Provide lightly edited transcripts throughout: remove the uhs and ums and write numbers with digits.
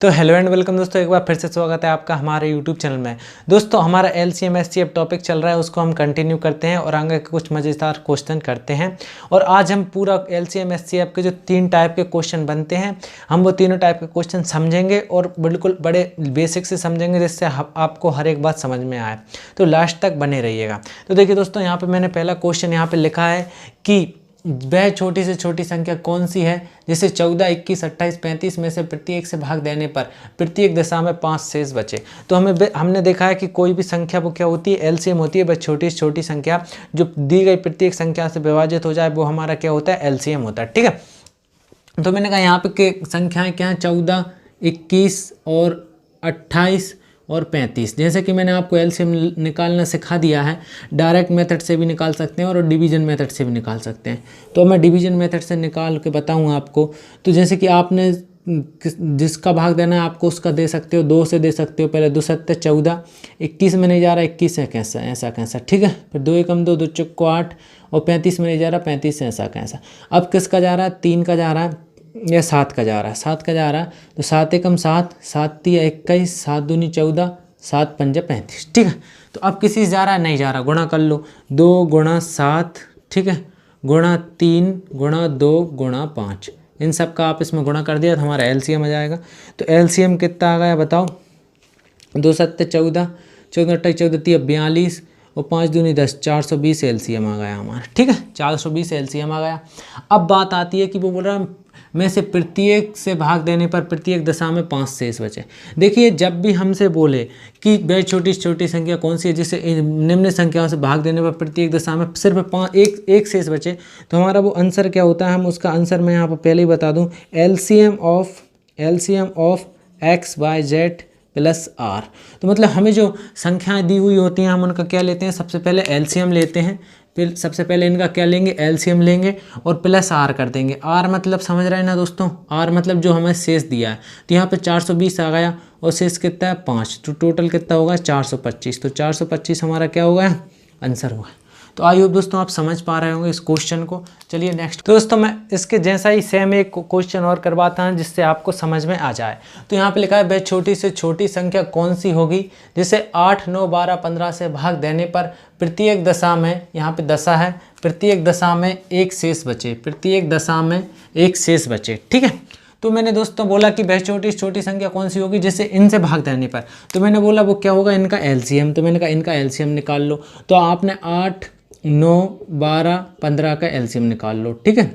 तो hello and welcome दोस्तों, एक बार फिर से स्वागत है आपका हमारे यूट्यूब चैनल में। दोस्तों हमारा LCM SCF टॉपिक चल रहा है, उसको हम कंटिन्यू करते हैं और आगे कुछ मज़ेदार क्वेश्चन करते हैं। और आज हम पूरा LCM SCF के जो 3 टाइप के क्वेश्चन बनते हैं, हम वो तीनों टाइप के क्वेश्चन समझेंगे और बिल्कुल बड़े बेसिक से समझेंगे, जिससे आपको हर एक बात समझ में आए। तो लास्ट तक बने रहिएगा। तो देखिए दोस्तों, यहाँ पर मैंने पहला क्वेश्चन यहाँ पर लिखा है कि वह छोटी से छोटी संख्या कौन सी है जिसे 14, 21, 28, 35 में से प्रत्येक से भाग देने पर प्रत्येक दशा में 5 शेष बचे। तो हमने देखा है कि कोई भी संख्या वो क्या होती है, LCM होती है। बस छोटी से छोटी संख्या जो दी गई प्रत्येक संख्या से विभाजित हो जाए वो हमारा क्या होता है, LCM होता है। ठीक है, तो मैंने कहा यहाँ पे के संख्याएँ क्या हैं, 14, 21 और 28 और 35। जैसे कि मैंने आपको LCM निकालना सिखा दिया है, डायरेक्ट मेथड से भी निकाल सकते हैं और डिवीजन मेथड से भी निकाल सकते हैं। तो मैं डिवीजन मेथड से निकाल के बताऊँ आपको। तो जैसे कि आपने जिसका भाग देना है आपको उसका दे सकते हो, 2 से दे सकते हो। पहले 2 7 14, 21 में नहीं जा रहा, 21 से कैसा ऐसा कैसा। ठीक है, फिर 2 एकम 2, 2 चौको 8 और 35 में नहीं जा रहा, 35 से ऐसा कैसा। अब किसका जा रहा है, 3 का जा रहा है या 7 का जा रहा है, 7 का जा रहा है। तो 7 एकम 7, 7 तिया 21, 7 दूनी 14, 7 पंजा 35। ठीक है, तो अब किसी से जा रहा है, नहीं जा रहा, गुणा कर लो। 2 गुणा 7, ठीक है, गुणा 3 गुणा 2 गुणा 5, इन सब का आप इसमें गुणा कर दिया तो हमारा LCM आ जाएगा। तो LCM कितना आ गया बताओ, 2 7 14, 14 28 14 3 42 और 5 दूनी 10, 420 LCM आ गया हमारा। ठीक है, 420 LCM आ गया। अब बात आती है कि वो बोल रहा है में से प्रत्येक से भाग देने पर प्रत्येक दशा में 5 शेष बचे। देखिए, जब भी हमसे बोले कि वह छोटी से छोटी संख्या कौन सी है जिसे निम्न संख्याओं से भाग देने पर प्रत्येक दशा में सिर्फ एक शेष बचे, तो हमारा वो आंसर क्या होता है, हम उसका आंसर मैं यहाँ पर पहले ही बता दूँ, LCM of X Y Z plus R। तो मतलब हमें जो संख्याएं दी हुई होती हैं हम उनका क्या लेते हैं, सबसे पहले LCM लेते हैं, फिर सबसे पहले इनका क्या लेंगे, LCM लेंगे और प्लस R कर देंगे। R मतलब समझ रहे हैं ना दोस्तों, R मतलब जो हमें शेष दिया है। तो यहाँ पे 420 आ गया और शेष कितना है, 5। तो टोटल कितना होगा, 425। तो 425 हमारा क्या होगा, आंसर होगा। तो आई होप दोस्तों आप समझ पा रहे होंगे इस क्वेश्चन को। चलिए नेक्स्ट। तो दोस्तों मैं इसके जैसा ही सेम एक क्वेश्चन और करवाता हूं जिससे आपको समझ में आ जाए। तो यहाँ पे लिखा है, वह छोटी से छोटी संख्या कौन सी होगी जिसे 8, 9, 12, 15 से भाग देने पर प्रत्येक दशा में, यहाँ पे दशा है, प्रत्येक दशा में एक शेष बचे, प्रत्येक दशा में एक शेष बचे। ठीक है, तो मैंने दोस्तों बोला कि वह छोटी से छोटी संख्या कौन सी होगी जिसे इनसे भाग देने पर, तो मैंने बोला वो क्या होगा, इनका LCM। तो मैंने कहा इनका LCM निकाल लो। तो आपने 8, 9, 12, 15 का LCM निकाल लो। ठीक है,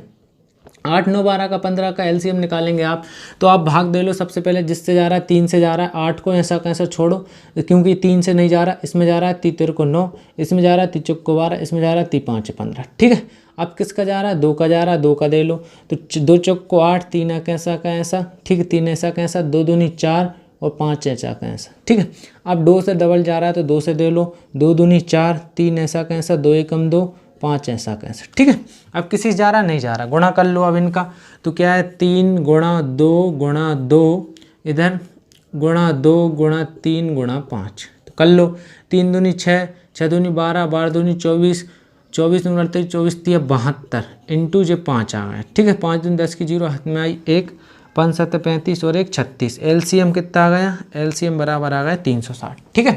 8, 9, 12 का 15 का LCM निकालेंगे आप, तो आप भाग दे लो। सबसे पहले जिससे जा रहा है 3 से जा रहा है, 8 को ऐसा कैसा छोड़ो क्योंकि 3 से नहीं जा रहा, इसमें जा रहा है 3 को 9, इसमें जा रहा है 3 को 12, इसमें जा रहा है 3 5 15। ठीक है, अब किसका जा रहा है, 2 का जा रहा है, 2 का दे लो। तो 2 को 8, 3 कैसा का ऐसा, ठीक है, 3 ऐसा कैसा, 2 दूनी 4 और 5 ऐसा कैसा। ठीक है, अब 2 से डबल जा रहा है तो 2 से दे लो, 2 दूनी 4, 3 ऐसा कैसा, 2 एकम 2, 5 ऐसा कैसा। ठीक है, अब किसी से जा रहा, नहीं जा रहा, गुणा कर लो अब इनका। तो क्या है, 3 गुणा 2 गुणा 2, इधर गुणा 2 गुणा 3 गुणा 5। तो कर लो, 3 दूनी 6, 6 दूनी 12, 12 दूनी 24, 24 दूनी 48, 24 3 72 इंटू जो 5 आ गया। ठीक है, 5 दूनी 10 की 0 हाथ में आई 1, 5 7 35 और 1 36। LCM कितना आ गया, LCM बराबर आ गया 360। ठीक है,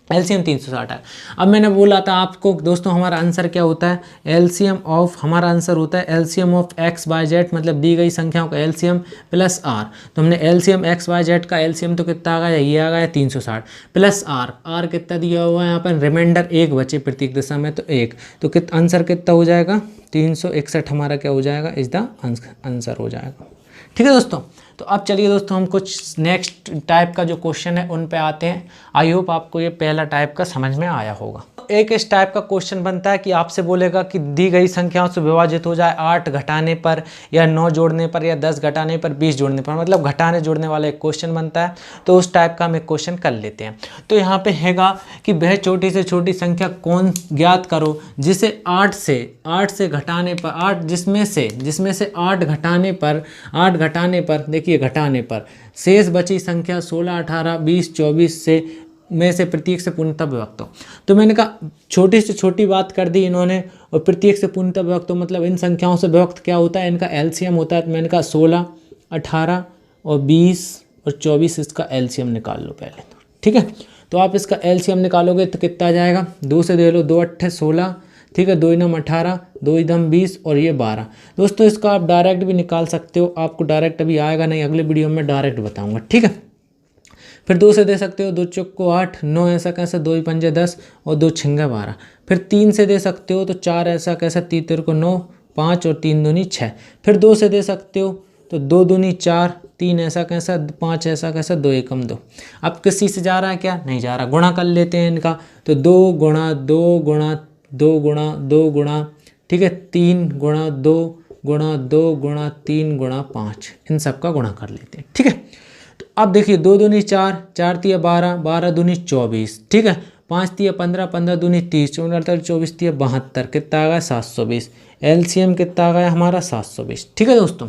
LCM 360 है। अब मैंने बोला था आपको दोस्तों हमारा आंसर क्या होता है, LCM ऑफ, हमारा आंसर होता है LCM of X Y Z, मतलब दी गई संख्याओं का LCM प्लस R। तो हमने LCM X Y Z का LCM तो कितना आ गया, ये आ गया 360 प्लस R कितना दिया हुआ है यहाँ पर, रिमाइंडर 1 बचे प्रत्येक दशा में, तो 1। तो आंसर कितना हो जाएगा, 361 हमारा क्या हो जाएगा, इज द आंसर हो जाएगा। ठीक है दोस्तों, तो अब चलिए दोस्तों हम कुछ नेक्स्ट टाइप का जो क्वेश्चन है उन पे आते हैं। आई होप आपको ये पहला टाइप का समझ में आया होगा। एक इस टाइप का क्वेश्चन बनता है कि आपसे बोलेगा कि दी गई संख्याओं से विभाजित हो जाए 8 घटाने पर या 9 जोड़ने पर या 10 घटाने पर 20 जोड़ने पर, मतलब घटाने जोड़ने वाला एक क्वेश्चन बनता है। तो उस टाइप का हम एक क्वेश्चन कर लेते हैं। तो यहाँ पे हैगा कि वह छोटी से छोटी संख्या कौन ज्ञात करो जिसे 8 से घटाने पर, 8 जिसमें से 8 घटाने पर देखिए घटाने पर शेष बची संख्या 16, 18, 20, 24 से में से प्रत्येक से पूर्णतः विभक्त हो। तो मैंने कहा छोटी से छोटी बात कर दी इन्होंने, और प्रत्येक से पूर्णतः विभक्त हो मतलब इन संख्याओं से विभक्त क्या होता है, इनका LCM होता है। तो मैंने कहा 16, 18 और 20, और 24 इसका एलसीएम निकाल लो पहले तो, ठीक है। तो आप इसका एलसीएम निकालोगे तो कितना आ जाएगा, 2 से दे लो, 2 8 16, ठीक है, 2 इनम 18, 2 इधम 20 और ये 12। दोस्तों इसका आप डायरेक्ट भी निकाल सकते हो, आपको डायरेक्ट अभी आएगा नहीं, अगले वीडियो में डायरेक्ट बताऊंगा, ठीक है। फिर 2 से दे सकते हो, 2 चौक को 8, 9 ऐसा कैसा, 2 पंजे 10 और 2 छिंगे 12। फिर 3 से दे सकते हो तो 4 ऐसा कैसा, 3 तेरे को 9, 5 और 3 दूनी 6। फिर 2 से दे सकते हो तो 2 दूनी 4, 3 ऐसा कैसा, 5 ऐसा कैसा, 2 एकम 2। अब किसी से जा रहा है क्या, नहीं जा रहा, गुणा कर लेते हैं इनका। तो 2 गुणा 2 गुणा 2 गुणा 2 गुणा, ठीक है, 3 गुणा 2 गुणा 2 गुणा 3 गुणा 5, इन सब का गुणा कर लेते हैं, ठीक है। तो अब देखिए 2 दूनी 4, 4 तिया 12, 12 दूनी 24, ठीक है, 5 तिया 15, 15 दूनी 30, 44, 24 तिया 72, कितना आ गया 720। एलसीएम कितना आ गया हमारा 720, ठीक है दोस्तों।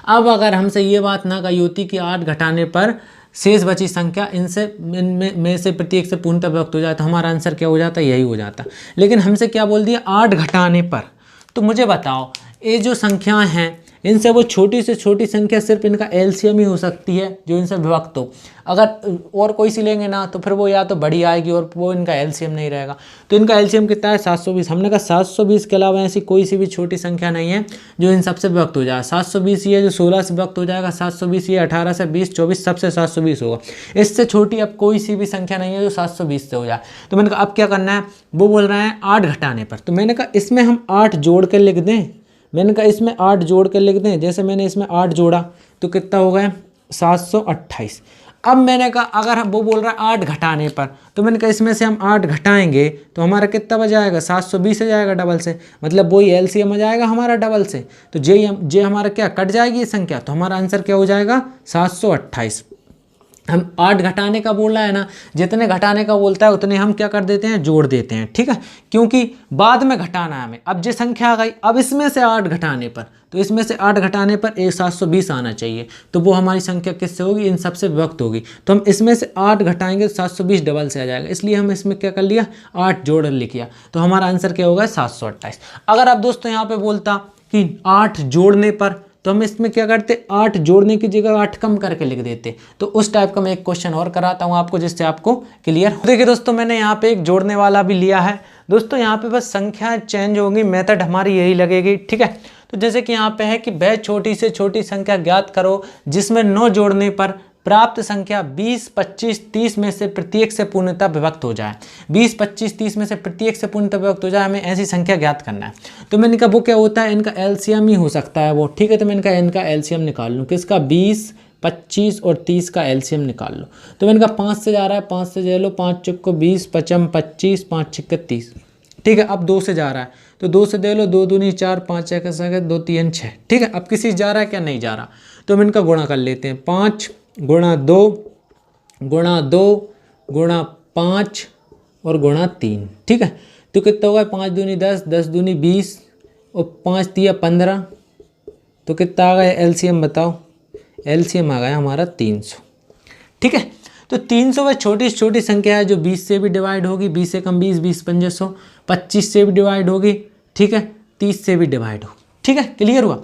अब अगर हमसे ये बात ना कही होती कि 8 घटाने पर शेष बची संख्या इनमें से प्रत्येक से पूर्णतः विभक्त हो जाए, तो हमारा आंसर क्या हो जाता, यही हो जाता। लेकिन हमसे क्या बोल दिया, 8 घटाने पर। तो मुझे बताओ ये जो संख्याएं हैं इनसे वो छोटी से छोटी संख्या सिर्फ इनका एलसीएम ही हो सकती है जो इनसे विभक्त हो। अगर और कोई सी लेंगे ना तो फिर वो या तो बड़ी आएगी और वो इनका एलसीएम नहीं रहेगा। तो इनका एलसीएम कितना है 720। हमने कहा 720 के अलावा ऐसी कोई सी भी छोटी संख्या नहीं है जो इन सबसे विभक्त हो जाए। 720 ये जो 16 से विभक्त हो जाएगा, 720 ये 18 से 20, 24 सबसे 720 होगा। इससे छोटी अब कोई सी भी संख्या नहीं है जो 720 से हो जाए। तो मैंने कहा अब क्या करना है, वो बोल रहे हैं 8 घटाने पर। तो मैंने कहा इसमें हम 8 जोड़ कर लिख दें। मैंने कहा इसमें 8 जोड़ कर लिख दें। जैसे मैंने इसमें 8 जोड़ा तो कितना हो गया 728। अब मैंने कहा अगर हम वो बोल रहा है 8 घटाने पर, तो मैंने कहा इसमें से हम 8 घटाएंगे तो हमारा कितना बच जाएगा 720 आ जाएगा डबल से, मतलब वही एलसीएम आ जाएगा हमारा डबल से। तो जे हमारा क्या कट जाएगी ये संख्या, तो हमारा आंसर क्या हो जाएगा 728। हम 8 घटाने का बोल रहा है ना, जितने घटाने का बोलता है उतने हम क्या कर देते हैं, जोड़ देते हैं, ठीक है, क्योंकि बाद में घटाना है हमें। अब जो संख्या आ गई, अब इसमें से 8 घटाने पर, तो इसमें से 8 घटाने पर 720 आना चाहिए। तो वो हमारी संख्या किससे होगी, इन सबसे विभक्त होगी। तो हम इसमें से 8 घटाएंगे तो 720 डबल से आ जाएगा, इसलिए हम इसमें क्या कर लिया 8 जोड़ लिख लिया। तो हमारा आंसर क्या होगा 728। अगर आप दोस्तों यहाँ पे बोलता कि 8 जोड़ने पर, तो हम इसमें क्या करते 8 जोड़ने की जगह 8 कम करके लिख देते। तो उस टाइप का मैं एक क्वेश्चन और कराता हूँ आपको जिससे आपको क्लियर हो। देखिए दोस्तों मैंने यहाँ पे एक जोड़ने वाला भी लिया है। दोस्तों यहाँ पे बस संख्याएं चेंज होंगी, मेथड हमारी यही लगेगी, ठीक है। तो जैसे कि यहाँ पे है कि वह छोटी से छोटी संख्या ज्ञात करो जिसमें 9 जोड़ने पर प्राप्त संख्या 20, 25, 30 में से प्रत्येक से पूर्णतः विभक्त हो जाए। 20, 25, 30 में से प्रत्येक से पूर्णतः विभक्त हो जाए, हमें ऐसी संख्या ज्ञात करना है। तो मैंने कहा वो क्या होता है, इनका एलसीएम ही हो सकता है वो, ठीक है। तो मैंने कहा इनका एलसीएम निकाल लूँ, किसका 20, 25 और 30 का एलसीएम निकाल लो। तो मैंने कहा 5 से जा रहा है, 5 से ले लो, 5 चौक को 20, 5 25, 5 छिक्के 30, ठीक है। अब 2 से जा रहा है तो 2 से दे लो, 2 दूनी 4, 5 एक 2 3 6, ठीक है। अब किसी जा रहा है क्या, नहीं जा रहा। तो हम इनका गुणा कर लेते हैं, 5 गुणा 2 गुणा 2 गुणा 5 और गुणा 3, ठीक है। तो कितना होगा 5 दूनी 10, 10 दूनी 20 और 5 तिया 15, तो कितना आ गया एलसीएम बताओ। एलसीएम आ गया हमारा 300, ठीक है। तो 300 वह छोटी से छोटी संख्या है जो 20 से भी डिवाइड होगी, 20 से कम 20, 20 पंजे 100, 25 से भी डिवाइड होगी, ठीक है, 30 से भी डिवाइड होगी, ठीक है, क्लियर हुआ।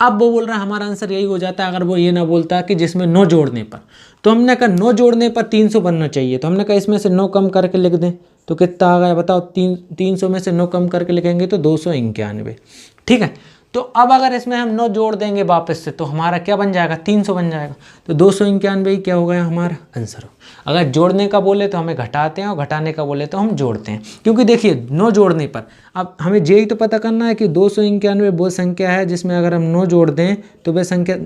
अब वो बोल रहा है हमारा आंसर यही हो जाता है अगर वो ये ना बोलता कि जिसमें 9 जोड़ने पर। तो हमने कहा 9 जोड़ने पर 300 बनना चाहिए, तो हमने कहा इसमें से 9 कम करके लिख दें। तो कितना आ गया बताओ, 300 में से 9 कम करके लिखेंगे तो 291, ठीक है। तो अब अगर इसमें हम 9 जोड़ देंगे वापस से तो हमारा क्या बन जाएगा 300 बन जाएगा। तो 291 क्या हो गया हमारा आंसर। अगर जोड़ने का बोले तो हमें घटाते हैं और घटाने का बोले तो हम जोड़ते हैं, क्योंकि देखिए 9 जोड़ने पर अब हमें यही तो पता करना है कि 291 वो संख्या है जिसमें अगर हम 9 जोड़ दें तो वह संख्या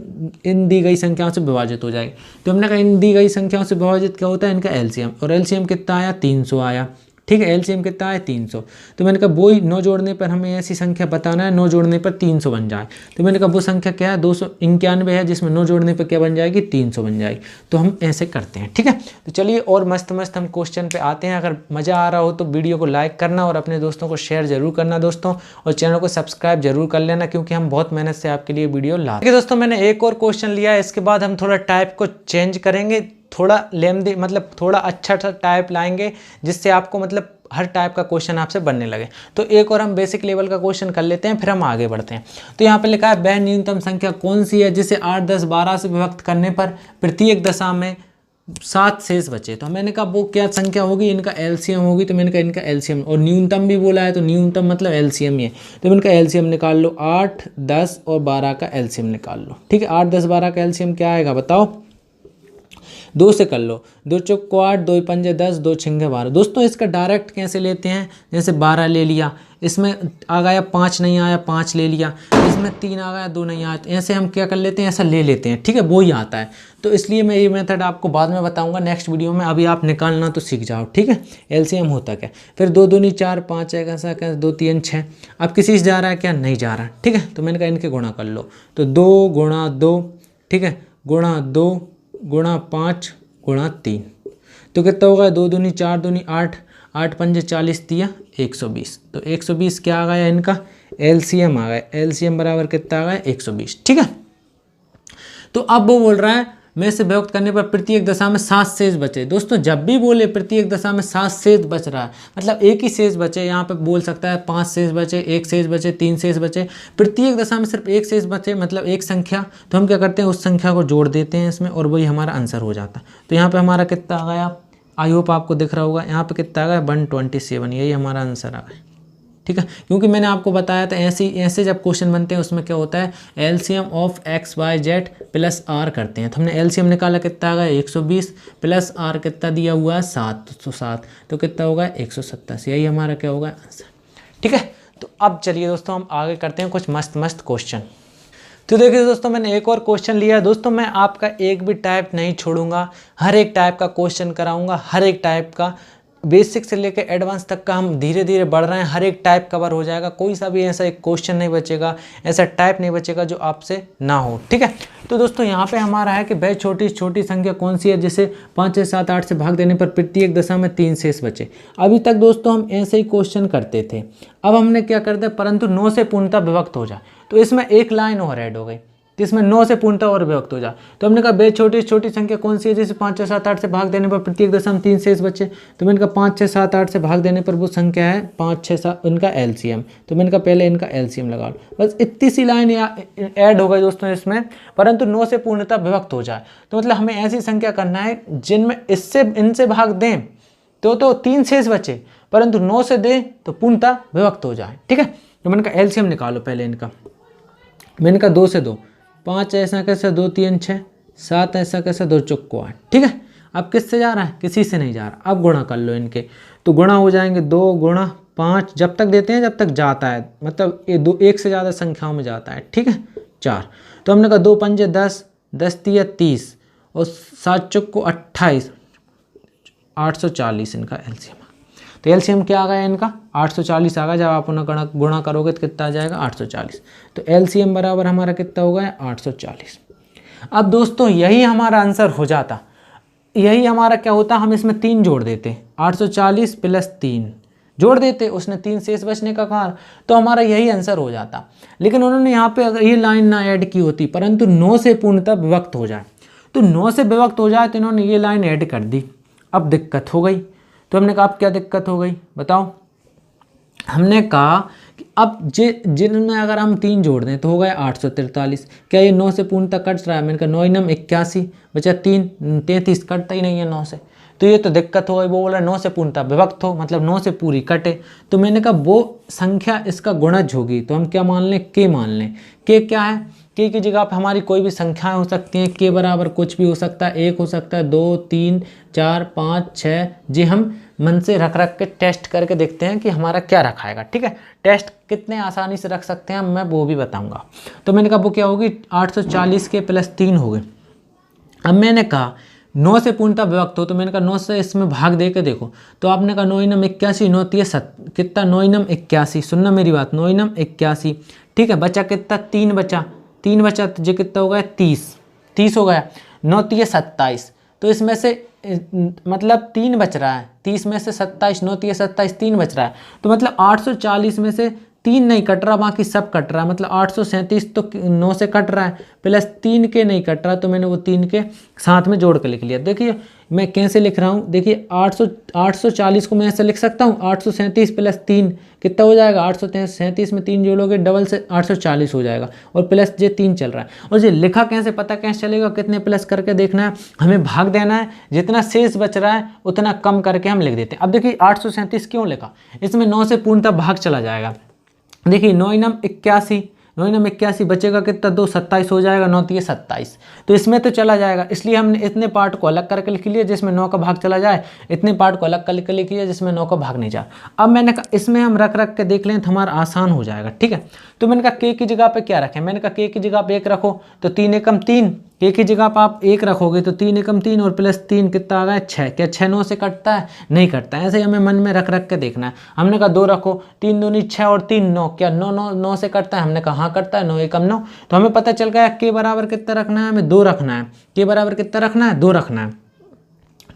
इन दी गई संख्याओं से विभाजित हो जाएगी। तो हमने कहा इन दी गई संख्याओं से विभाजित क्या होता है, इनका एलसीएम, और एलसीएम कितना आया 300 आया, ठीक है। एलसीएम कितना है 300। तो मैंने कहा वही 9 जोड़ने पर हमें ऐसी संख्या बताना है 9 जोड़ने पर 300 बन जाए। तो मैंने कहा वो संख्या क्या है 291 है जिसमें 9 जोड़ने पर क्या बन जाएगी 300 बन जाएगी। तो हम ऐसे करते हैं, ठीक है। तो चलिए और मस्त मस्त हम क्वेश्चन पे आते हैं। अगर मज़ा आ रहा हो तो वीडियो को लाइक करना और अपने दोस्तों को शेयर जरूर करना दोस्तों, और चैनल को सब्सक्राइब जरूर कर लेना क्योंकि हम बहुत मेहनत से आपके लिए वीडियो ला। ठीक है दोस्तों, मैंने एक और क्वेश्चन लिया है, इसके बाद हम थोड़ा टाइप को चेंज करेंगे थोड़ा लेंदी मतलब थोड़ा अच्छा सा टाइप लाएंगे जिससे आपको मतलब हर टाइप का क्वेश्चन आपसे बनने लगे। तो एक और हम बेसिक लेवल का क्वेश्चन कर लेते हैं, फिर हम आगे बढ़ते हैं। तो यहाँ पे लिखा है वह न्यूनतम संख्या कौन सी है जिसे 8, 10, 12 से विभक्त करने पर प्रत्येक दशा में 7 शेष बचे। तो मैंने कहा वो क्या संख्या होगी, इनका एलसीएम होगी। तो मैंने कहा इनका एलसीएम, और न्यूनतम भी बोला है तो न्यूनतम मतलब एलसीएम ही है। तो मैंने कहा एलसीएम निकाल लो, 8, 10 और 12 का एलसीएम निकाल लो। ठीक है, 8, 10, 12 का एलसीएम क्या आएगा बताओ? 2 से कर लो, 2 चौक को 8, 2 पंजे 10, 2 छिंगे 12। दोस्तों इसका डायरेक्ट कैसे लेते हैं, जैसे 12 ले लिया, इसमें आ गया 5 नहीं आया 5 ले लिया, इसमें 3 आ गया 2 नहीं आया, तो ऐसे हम क्या कर लेते हैं, ऐसा ले लेते हैं। ठीक है, वो ही आता है। तो इसलिए मैं ये मेथड आपको बाद में बताऊंगा नेक्स्ट वीडियो में, अभी आप निकालना तो सीख जाओ। ठीक है, एलसीएम होता क्या। फिर 2 दूनी 4, 5 है कैसा कैसा, 2 3 6। अब किसी से जा रहा है क्या, नहीं जा रहा। ठीक है, तो मैंने कहा इनके गुणा कर लो, तो 2 गुणा 2, ठीक है, गुणा 2 गुणा 5 गुणा 3, तो कितना होगा, 2 दूनी 4 दूनी 8, 8 पंजे 40 दिया 120। तो 120 क्या आ गया, इनका एलसीएम आ गया। एलसीएम बराबर कितना आ गया, 120। ठीक है, तो अब वो बोल रहा है में से विभक्त करने पर प्रत्येक दशा में 7 शेष बचे। दोस्तों जब भी बोले प्रत्येक दशा में 7 शेष बच रहा है मतलब एक ही शेष बचे, यहाँ पे बोल सकता है 5 शेष बचे, 1 शेष बचे, 3 शेष बचे, प्रत्येक दशा में सिर्फ 1 शेष बचे मतलब एक संख्या। तो हम क्या करते हैं, उस संख्या को जोड़ देते हैं इसमें और वही हमारा आंसर हो जाता है। तो यहाँ पर हमारा कितना आ गया, आई होप आपको दिख रहा होगा, यहाँ पर कितना आ गया 127, यही हमारा आंसर आ गया। ठीक है, क्योंकि मैंने आपको बताया था ऐसे जब क्वेश्चन बनते हैं उसमें क्या होता है, LCM of X Y Z plus R करते हैं। तो हमने एलसीएम निकाला, कितना आ गया 120 प्लस आर कितना दिया हुआ है 707, तो कितना होगा 187। यही हमारा क्या होगा आंसर। ठीक है, तो अब चलिए दोस्तों हम आगे करते हैं कुछ मस्त मस्त क्वेश्चन। तो देखिए दोस्तों मैंने एक और क्वेश्चन लिया है। दोस्तों मैं आपका एक भी टाइप नहीं छोड़ूंगा, हर एक टाइप का क्वेश्चन कराऊंगा, हर एक टाइप का बेसिक से लेकर एडवांस तक का हम धीरे धीरे बढ़ रहे हैं, हर एक टाइप कवर हो जाएगा। कोई सा भी ऐसा एक क्वेश्चन नहीं बचेगा, ऐसा टाइप नहीं बचेगा जो आपसे ना हो। ठीक है, तो दोस्तों यहाँ पे हमारा है कि वह छोटी छोटी संख्या कौन सी है जिसे 5, 6, 7, 8 से भाग देने पर प्रत्येक दशा में 3 शेष बचे। अभी तक दोस्तों हम ऐसे ही क्वेश्चन करते थे, अब हमने क्या कर दिया, परंतु 9 से पूर्णतः विभक्त हो जाए। तो इसमें एक लाइन और ऐड हो गई, जिसमें 9 से पूर्णतः और विभक्त हो जाए। तो हमने कहा बे छोटी छोटी संख्या कौन सी है जिसे 5, 6, 7, 8 से भाग देने पर प्रत्येक दशा में 3 शेष बचे। तो मैंने कहा 5, 6, 7, 8 से भाग देने पर वो संख्या है 5, 6, 7 इनका एलसीएम। तो मैंने कहा पहले इनका एलसीएम लगा लो, बस इतनी सी लाइन ऐड हो गई दोस्तों इसमें, परंतु 9 से पूर्णतः विभक्त हो जाए। तो मतलब हमें ऐसी संख्या करना है जिनमें इससे इनसे भाग दें तो 3 शेष बचे, परंतु 9 से दें तो पूर्णतः विभक्त हो जाए। ठीक है, तो मैंने कहा एलसीएम निकालो पहले इनका। मैंने कहा 2 से 2, 5 ऐसा कैसा 2 3 6, 7 ऐसा कैसा 2 चौक को 8। ठीक है, अब किससे जा रहा है, किसी से नहीं जा रहा। अब गुणा कर लो इनके, तो गुणा हो जाएंगे 2 गुणा 5, जब तक देते हैं जब तक जाता है, मतलब ये 2 एक से ज़्यादा संख्याओं में जाता है। ठीक है, 4। तो हमने कहा 2 पंजे 10, 10 तिया 30 और 7 चौक को 28, 840 इनका एलसीएम। तो एलसीएम क्या आ गया इनका 840 आ गया। जब आप उन्हें गुणा करोगे तो कितना आ जाएगा 840। तो एलसीएम बराबर हमारा कितना होगा 840। अब दोस्तों यही हमारा आंसर हो जाता, यही हमारा क्या होता, हम इसमें 3 जोड़ देते, 840 प्लस 3 जोड़ देते, उसने 3 शेष बचने का कहा, तो हमारा यही आंसर हो जाता। लेकिन उन्होंने यहाँ पे अगर ये लाइन ना ऐड की होती, परंतु 9 से पूर्णतः विभक्त हो जाए, तो 9 से विभक्त हो जाए तो इन्होंने ये लाइन ऐड कर दी। अब दिक्कत हो गई। तो हमने कहा अब क्या दिक्कत हो गई बताओ। हमने कहा कि अब जिनमें अगर हम 3 जोड़ दें तो हो गया 843। क्या ये 9 से पूर्णतः कट रहा है? मैंने कहा 9 9 81 बचा 3 33, कटता ही नहीं है 9 से। तो ये तो दिक्कत हो गई। वो बोला 9 से पूर्णतः विभक्त हो, मतलब 9 से पूरी कटे। तो मैंने कहा वो संख्या इसका गुणज होगी, तो हम क्या मान लें, के मान लें। के क्या है, के की जगह पे हमारी कोई भी संख्याएं हो सकती हैं। के बराबर कुछ भी हो सकता है, 1 हो सकता है, 2 3 4 5 6। जी हम मन से रख के टेस्ट करके देखते हैं कि हमारा क्या रखाएगा। ठीक है, टेस्ट कितने आसानी से रख सकते हैं मैं वो भी बताऊंगा। तो मैंने कहा वो क्या होगी 840 के प्लस 3 हो गए। अब मैंने कहा 9 से पूर्णतः विभक्त हो, तो मैंने कहा 9 से इसमें भाग दे के देखो। तो आपने कहा 9 9 81, 9 3 7 कितना 9 9 81। सुनना मेरी बात, 9 9 81। ठीक है, बचा कितना 3 बचा, 3 बचा तो जो कितना हो गया 30 हो गया। 9 3 27, तो इसमें से मतलब 3 बच रहा है। 30 में से 27, 9 3 27, 3 बच रहा है। तो मतलब 840 में से 3 नहीं कट रहा, बाकी सब कट रहा है, मतलब 837 तो 9 से कट रहा है, प्लस 3 के नहीं कट रहा, तो मैंने वो 3 के साथ में जोड़ के लिख लिया। देखिए मैं कैसे लिख रहा हूँ, देखिए 840 को मैं ऐसे लिख सकता हूँ, 837 प्लस 3 कितना हो जाएगा, 837 में 3 जोड़ोगे डबल से 840 हो जाएगा, और प्लस ये 3 चल रहा है। और ये लिखा कैसे, पता कैसे चलेगा, कितने प्लस करके देखना है, हमें भाग देना है, जितना शेष बच रहा है उतना कम करके हम लिख देते हैं। अब देखिए 837 क्यों लिखा, इसमें 9 से पूर्णतः भाग चला जाएगा। देखिए 9 इनम 81, 9 इनम 81 बचेगा कितना, 2 27 हो जाएगा, 9 3 27, तो इसमें तो चला जाएगा, इसलिए हमने इतने पार्ट को अलग करके लिख लिया जिसमें 9 का भाग चला जाए, इतने पार्ट को अलग करके लिख लिया जिसमें 9 का भाग नहीं जाए। अब मैंने कहा इसमें हम रख रख के देख लें तो हमारा आसान हो जाएगा, ठीक है। तो मैंने कहा के की जगह पे क्या रखें, मैंने कहा के की जगह पे 1 रखो, तो 3 एकम 3, के की जगह पर आप 1 रखोगे तो 3 एकम 3 और प्लस 3 कितना आ गया 6, क्या 6 9 से कटता है, नहीं कटता है, ऐसे ही हमें मन में रख रख के देखना है। हमने कहा 2 रखो, 3 दूनी 6 और 3 9, क्या 9 9 9 से कटता है, हमने कहा हाँ कटता है, 9 एकम 9, तो हमें पता चल गया के बराबर कितना रखना है, हमें 2 रखना है, के बराबर कितना रखना है, 2 रखना है,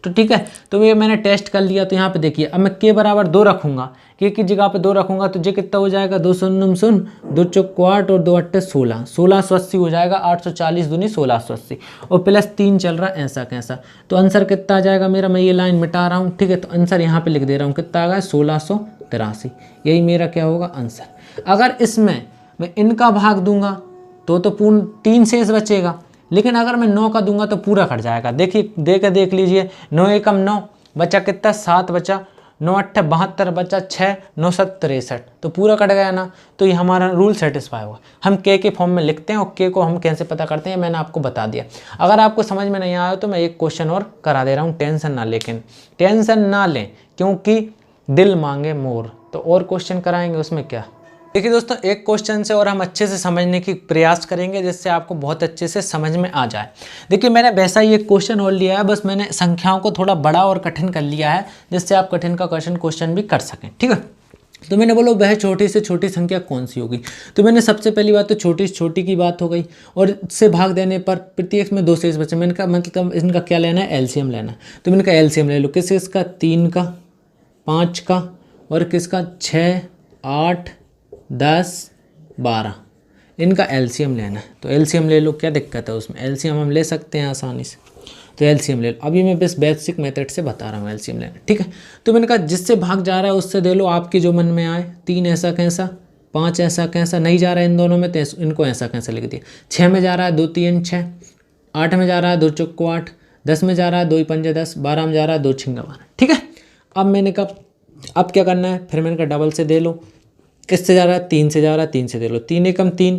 तो ठीक है। तो ये मैंने टेस्ट कर लिया, तो यहाँ पे देखिए अब मैं के बराबर 2 रखूंगा, के की जगह पे 2 रखूंगा तो ये कितना हो जाएगा, 2 शून्य शून्य, 2 चौको 8 और 2 अट्ठे 16, 1680 हो जाएगा, 840 दूनी 1680, और प्लस 3 चल रहा है ऐसा कैसा, तो आंसर कितना आ जाएगा मेरा, मैं ये लाइन मिटा रहा हूँ, ठीक है। तो आंसर यहाँ पे लिख दे रहा हूँ, कितना आ गया 1683, यही मेरा क्या होगा आंसर। अगर इसमें मैं इनका भाग दूंगा तो पूर्ण 3 शेष बचेगा, लेकिन अगर मैं 9 का दूंगा तो पूरा कट जाएगा। देखिए देख लीजिए, 9 एकम 9 बचा कितना 7 बचा, 9 8 72 बचा 6, 9 7 63, तो पूरा कट गया ना, तो ये हमारा रूल सेटिस्फाई हुआ। हम के फॉर्म में लिखते हैं और के को हम कैसे पता करते हैं मैंने आपको बता दिया। अगर आपको समझ में नहीं आया तो मैं एक क्वेश्चन और करा दे रहा हूँ, टेंशन ना लें क्योंकि दिल मांगे मोर, तो और क्वेश्चन कराएंगे उसमें क्या। देखिए दोस्तों एक क्वेश्चन से और हम अच्छे से समझने की प्रयास करेंगे जिससे आपको बहुत अच्छे से समझ में आ जाए। देखिए मैंने वैसा ही एक क्वेश्चन और लिया है, बस मैंने संख्याओं को थोड़ा बड़ा और कठिन कर लिया है जिससे आप कठिन का क्वेश्चन भी कर सकें, ठीक है। तो मैंने बोलो वह छोटी से छोटी संख्या कौन सी होगी, तो मैंने सबसे पहली बात तो छोटी से छोटी की बात हो गई, और से भाग देने पर प्रत्येक में 2 शेष बचे। मैंने कहा मतलब इनका क्या लेना है, एलसीएम लेना है, तो मैंने कहा एलसीएम ले लो, किसका 3 का 5 का और किसका 6 8 10 12, इनका एलसीएम लेना है। तो एलसीएम ले लो, क्या दिक्कत है उसमें, एलसीएम हम ले सकते हैं आसानी से, तो एलसीएम ले लो। अभी मैं बस बेसिक मेथड से बता रहा हूँ एलसीएम लेना, ठीक है। तो मैंने कहा जिससे भाग जा रहा है उससे दे लो, आपके जो मन में आए, 3 ऐसा कैसा, 5 ऐसा कैसा, नहीं जा रहा है इन दोनों में तो इनको ऐसा कैसा लिख दिया। 6 में जा रहा है 2 3 6, 8 में जा रहा है 2 चौको 8, 10 में जा रहा है 2 पंजे 10, 12 में जा रहा है 2 छिंगा 12, ठीक है। अब मैंने कहा अब क्या करना है, फिर मैंने कहा डबल से दे लो, किससे जा रहा है 3 से जा रहा है, 3 से दे लो, 3 एकम 3,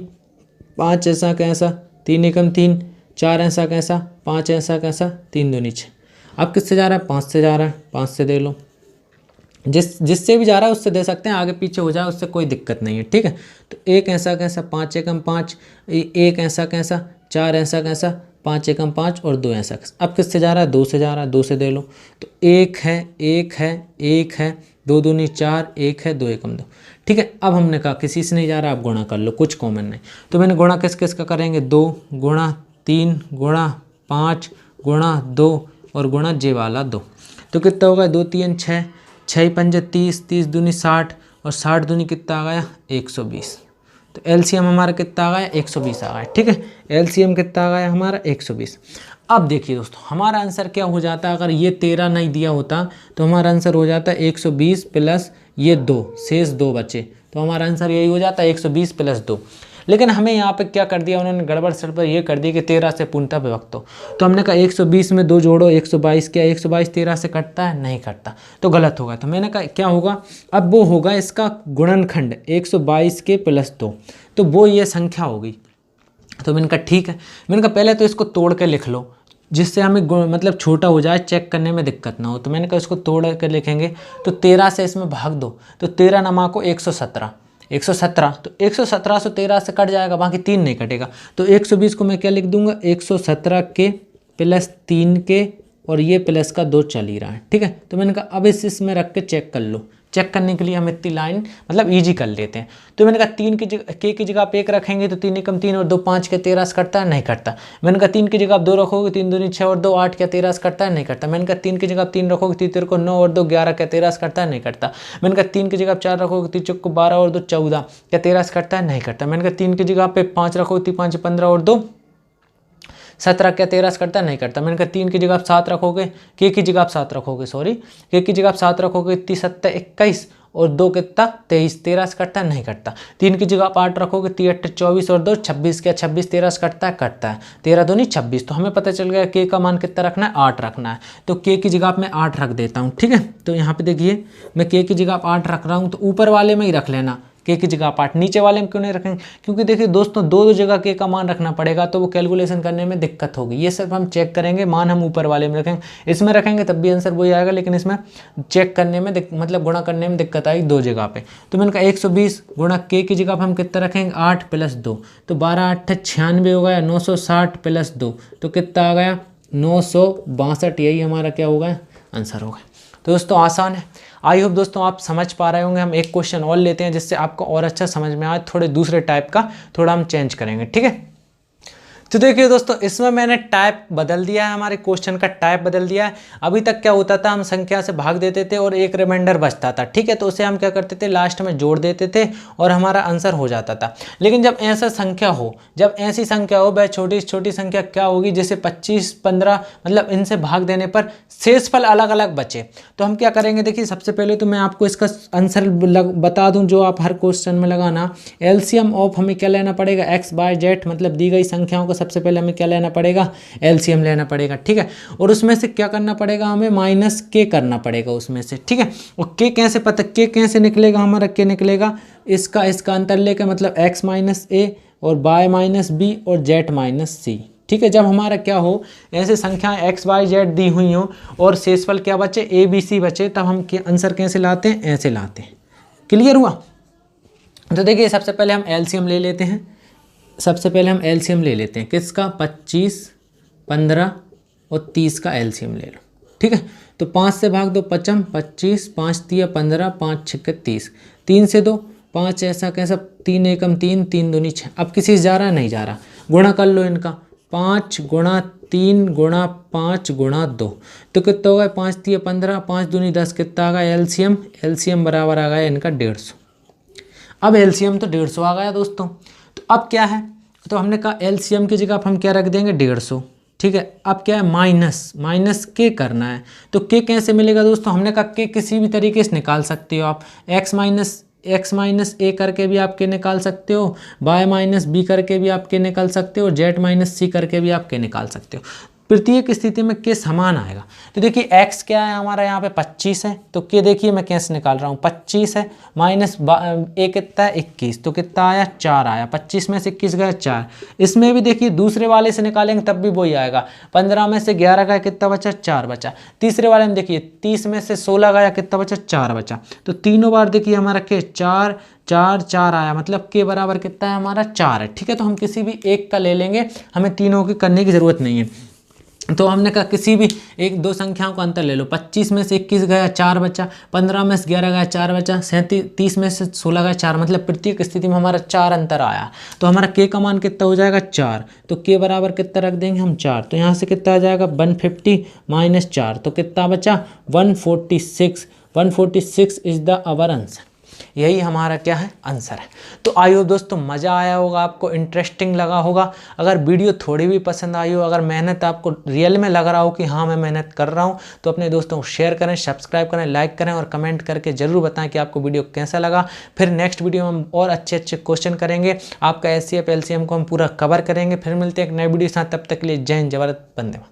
5 ऐसा कैसा, 3 एकम 3, 4 ऐसा कैसा, 5 ऐसा कैसा, 3 दूनी 6। अब किससे जा रहा है 5 से जा रहा है, 5 से दे लो, जिससे भी जा रहा है उससे दे सकते हैं, आगे पीछे हो जाए उससे कोई दिक्कत नहीं है, ठीक है। तो 1 ऐसा कैसा, 5 एकम 5, 1 ऐसा कैसा, 4 ऐसा कैसा, 5 एकम 5 और 2 ऐसा कैसा। अब किससे जा रहा है 2 से जा रहा है, 2 से दे लो, तो 1 है 1 है 1 है, 2 दूनी 4, 1 है 2 एकम 2, ठीक है। अब हमने कहा किसी से नहीं जा रहा, आप गुणा कर लो, कुछ कॉमन नहीं, तो मैंने गुणा किस किस का करेंगे, 2 गुणा 3 गुणा 5 गुणा 2 और गुणा जे वाला 2, तो कितना होगा 2 3 6, 6 पंजे 30, 30 दूनी 60 और 60 दूनी कितना आ गया 120, तो एलसीएम हमारा कितना आ गया 120 आ गया, ठीक है। एलसीएम कितना आ गया हमारा 120। अब देखिए दोस्तों हमारा आंसर क्या हो जाता है, अगर ये 13 नहीं दिया होता तो हमारा आंसर हो जाता है 120 प्लस ये 2, शेष 2 बचे, तो हमारा आंसर यही हो जाता है 120 प्लस 2। लेकिन हमें यहाँ पे क्या कर दिया उन्होंने, गड़बड़ सड़बड़ ये कर दी कि 13 से पूर्णतः विभक्त हो, तो हमने कहा 120 में 2 जोड़ो 122, क्या 122 13 से कटता है, नहीं कटता, तो गलत होगा। तो मैंने कहा क्या होगा, अब वो होगा इसका गुणनखंड 122 के प्लस 2, तो वो ये संख्या होगी। तो मैंने कहा ठीक है, मैंने कहा पहले तो इसको तोड़ के लिख लो जिससे हमें मतलब छोटा हो जाए, चेक करने में दिक्कत ना हो, तो मैंने कहा इसको तोड़ कर लिखेंगे, तो 13 से इसमें भाग दो, तो 13 नमा को 117, 117, तो 117 से 13 से कट जाएगा, बाकी 3 नहीं कटेगा, तो 120 को मैं क्या लिख दूंगा 117 के प्लस 3 के और ये प्लस का 2 चल ही रहा है, ठीक है। तो मैंने कहा अब इसमें रख के चेक कर लो चेक करने के लिए हम इतनी लाइन मतलब ईजी कर लेते हैं। तो मैंने कहा 3 की जगह के की जगह आप 1 रखेंगे तो 3 एकम 3 और 2 5 क्या 13 से कटता है, नहीं करता। मैंने कहा 3 की जगह आप 2 रखोगे 3 दूनी 6 और 2 8 क्या 13 से कटता है, नहीं करता। मैंने कहा 3 की जगह आप 3 रखोगे 3 तेरे को 9 और 2 11 क्या 13 से कटता है, नहीं करता। मैंने कहा 3 की जगह आप 4 रखोगे 3 चौक को 12 और 2 14 क्या 13 से कटता है, नहीं करता। मैंने कहा 3 की जगह आप 5 रखोगे 3 5 15 और 2 17 क्या 13 से करता है, नहीं करता। मैंने कहा 3 की जगह आप 7 रखोगे, के की जगह आप 7 रखोगे, सॉरी के की जगह आप 7 रखोगे 3 7 21 और 2 कितना 23 13 से कटता है, नहीं करता। 3 की जगह आप 8 रखोगे 3 8 24 और 2 26 क्या 26 13 से कटता है, करता है। 13 दूनी 26। तो हमें पता चल गया के का मान कितना रखना है, 8 रखना है। तो के की जगह आप मैं 8 रख देता हूँ, ठीक है। तो यहाँ पे देखिए मैं के की जगह आप 8 रख रहा हूँ, तो ऊपर वाले में ही रख लेना के की जगह 8, नीचे वाले में क्यों नहीं रखेंगे, क्योंकि देखिए दोस्तों दो जगह के का मान रखना पड़ेगा तो वो कैलकुलेशन करने में दिक्कत होगी। ये सिर्फ हम चेक करेंगे, मान हम ऊपर वाले में रखेंगे, इसमें रखेंगे तब भी आंसर वही आएगा, लेकिन इसमें चेक करने में मतलब गुणा करने में दिक्कत आएगी 2 जगह पे। तो मैंने कहा 120 गुणा के की जगह हम कितना रखेंगे 8 + 2, तो 12 8 96 हो गया, 960 + 2 तो कितना आ गया 962। यही हमारा क्या होगा आंसर होगा। तो दोस्तों आसान है। आई होप दोस्तों आप समझ पा रहे होंगे। हम एक क्वेश्चन और लेते हैं जिससे आपको और अच्छा समझ में आए, थोड़े दूसरे टाइप का थोड़ा हम चेंज करेंगे, ठीक है। तो देखिए दोस्तों इसमें मैंने टाइप बदल दिया है, हमारे क्वेश्चन का टाइप बदल दिया है। अभी तक क्या होता था, हम संख्या से भाग देते थे और एक रिमाइंडर बचता था, ठीक है। तो उसे हम क्या करते थे लास्ट में जोड़ देते थे और हमारा आंसर हो जाता था। लेकिन जब ऐसा संख्या हो, जब ऐसी संख्या हो वह छोटी से छोटी संख्या क्या होगी, जैसे 25 15 मतलब इनसे भाग देने पर शेषफल अलग अलग बचे, तो हम क्या करेंगे। देखिए सबसे पहले तो मैं आपको इसका आंसर बता दूं जो आप हर क्वेश्चन में लगाना। एलसीएम ऑफ हमें क्या लेना पड़ेगा, एक्स बाय जेड मतलब दी गई संख्याओं को सबसे पहले हमें क्या लेना पड़ेगा, एलसीएम लेना पड़ेगा, ठीक है। और उसमें से क्या करना पड़ेगा, हमें माइनस के करना पड़ेगा उसमें से, ठीक है। और के कैसे पता, के कैसे निकलेगा हमारा, के निकलेगा इसका अंतर लेकर मतलब x माइनस ए और y माइनस बी और z माइनस सी, ठीक है। जब हमारा क्या हो ऐसे संख्याएं x y z दी हुई हो और शेषफल क्या बचे a b c बचे, तब हम आंसर कैसे लाते हैं, ऐसे लाते हैं। क्लियर हुआ। तो देखिए सबसे पहले हम एलसीएम ले लेते हैं। सबसे पहले हम एलसीएम ले लेते हैं किसका, 25 15 और 30 का एलसीएम ले लो, ठीक है। तो 5 से भाग दो 5 25 5 3 15 5 6 30, 3 से 2 5 ऐसा कैसा 3 एकम 3 3 दूनी 6। अब किसी से जा रहा नहीं जा रहा, गुणा कर लो इनका 5 गुणा 3 गुणा 5 गुणा 2 तो कितना होगा 5 3 15 5 दूनी 10 कितना आ गया एलसीएम, एलसीएम बराबर आ गया इनका 150। अब एलसीएम तो 150 आ गया दोस्तों। तो अब क्या है, तो हमने कहा एलसीएम की जगह हम क्या रख देंगे 150, ठीक है। अब क्या है माइनस के करना है। तो के कैसे मिलेगा दोस्तों, हमने कहा के किसी भी तरीके से निकाल सकते हो आप, x माइनस ए करके भी आप के निकाल सकते हो, y माइनस बी करके भी आप के निकाल सकते हो, z माइनस सी करके भी आप के निकाल सकते हो। प्रत्येक स्थिति में के समान आएगा। तो देखिए x क्या है हमारा यहाँ पे 25 है, तो के देखिए मैं कैसे निकाल रहा हूँ 25 है माइनस ए कितना है 21, तो कितना आया 4 आया, 25 में से 21 गया 4। इसमें भी देखिए दूसरे वाले से निकालेंगे तब भी वही आएगा, 15 में से 11 गया कितना बचा 4 बचा। तीसरे वाले में देखिए 30 में से 16 गया कितना बचा 4 बचा। तो तीनों बार देखिए हमारा के 4 4 4 आया, मतलब के बराबर कितना है हमारा 4 है, ठीक है। तो हम किसी भी एक का ले लेंगे, हमें तीनों की करने की ज़रूरत नहीं है। तो हमने कहा किसी भी एक दो संख्याओं का अंतर ले लो, 25 में से 21 गया 4 बचा, 15 में से 11 गया 4 बचा, 30 में से 16 गया 4, मतलब प्रत्येक स्थिति में हमारा 4 अंतर आया। तो हमारा के का मान कितना हो जाएगा 4, तो के बराबर कितना रख देंगे हम 4, तो यहाँ से कितना आ जाएगा 150 माइनस 4, तो कितना बचा 146। 146 इज द आवर आंसर। यही हमारा क्या है आंसर है। तो आई होप दोस्तों मज़ा आया होगा, आपको इंटरेस्टिंग लगा होगा। अगर वीडियो थोड़ी भी पसंद आई हो, अगर मेहनत आपको रियल में लग रहा हो कि हाँ मैं मेहनत कर रहा हूँ, तो अपने दोस्तों को शेयर करें, सब्सक्राइब करें, लाइक करें और कमेंट करके ज़रूर बताएं कि आपको वीडियो कैसा लगा। फिर नेक्स्ट वीडियो में हम और अच्छे अच्छे क्वेश्चन करेंगे, आपका एचसीएफ एलसीएम को हम पूरा कवर करेंगे। फिर मिलते हैं एक नए वीडियो के साथ, तब तक के लिए जय हिंद, जय भारत, वंदे मातरम।